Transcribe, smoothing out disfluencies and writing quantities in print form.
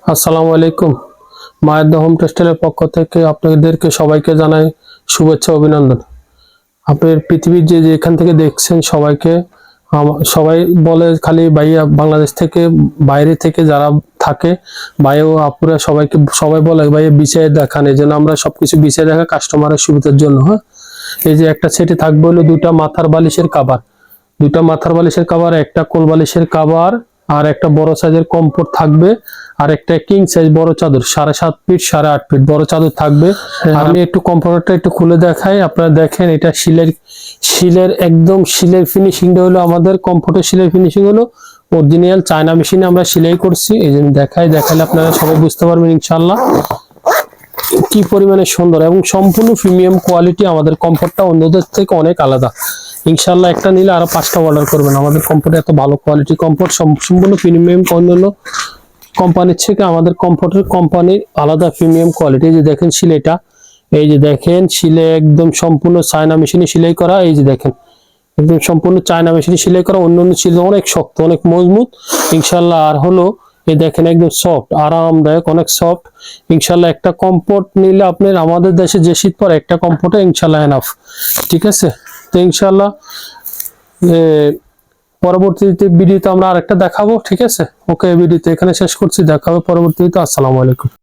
আসসালামু আলাইকুম। মায়ের দা হোম টেক্সটাইলের পক্ষ থেকে আপনাদেরকে সবাইকে জানাই শুভেচ্ছা অভিনন্দন। আপনার পৃথিবীর যে যেখান থেকে দেখছেন সবাইকে সবাই বলে খালি ভাইয়া বাংলাদেশ থেকে বাইরে থেকে যারা থাকে ভাইয়া ও আপুরা সবাই বলে ভাইয়া বিছায় দেখান, এই জন্য আমরা সবকিছু বিছায় দেখা কাস্টমারের সুবিধার জন্য। হ্যাঁ, এই যে একটা সেটে থাকবে হলো দুইটা মাথার বালিশের কাভার, একটা কোল বালিশের কাভার, আর একটা বড় সাইজের কম্ফোর্ট থাকবে, আর একটা কিং সাইজ বড় চাদর 7.5 ফিট 8.5 ফিট বড় চাদর থাকবে। আমি একটু কম্ফোর্টটা একটু খুলে দেখাই, আপনারা দেখেন। এটা শিলের একদম শিলের ফিনিশিংটা হলো, আমাদের কম্ফোর্টের শিলের ফিনিশিং হলো অরিজিনাল চায়না মেশিনে আমরা সেলাই করছি। এই জন্য দেখাইলে আপনারা সবাই বুঝতে পারবেন ইনশাআল্লাহ কি পরিমাণে সুন্দর এবং সম্পূর্ণ প্রিমিয়াম কোয়ালিটি। আমাদের কম্ফোর্টটা অন্যদের থেকে অনেক আলাদা। ইনশাআল্লাহ একটা নিলে আরো 5টা অর্ডার করবেন। আমাদের কম্ফোর্ট এত ভালো কোয়ালিটি কম্ফোর্ট, সম্পূর্ণ প্রিমিয়াম। অন্যান্য কোম্পানির থেকে আমাদের কম্ফোর্টের কোম্পানির আলাদা প্রিমিয়াম কোয়ালিটি। এই যে দেখেন সিলাইটা, এই যে দেখেন সিলাই একদম সম্পূর্ণ চায়না মেশিনে সেলাই করা। এই যে দেখেন একদম সম্পূর্ণ চায়না মেশিনে সেলাই করা। অন্যান্য ছিল অনেক শক্ত অনেক মজবুত ইনশাআল্লাহ। আর হলো এই দেখেন একদম সফট আরামদায়ক, অনেক সফট ইনশাআল্লাহ। একটা কম্ফোর্ট নিলে আপনার আমাদের দেশে যে শীত পরে একটা কম্ফোর্টে ইনশাআল্লাহ এনাফ। ঠিক আছে, তো ইনশাআল্লাহ পরবর্তীতে ভিডিওতে আমরা আরেকটা দেখাবো। ঠিক আছে, ওকে, ভিডিওতে এখানে শেষ করছি, দেখাবো পরবর্তীতে। আসসালামু আলাইকুম।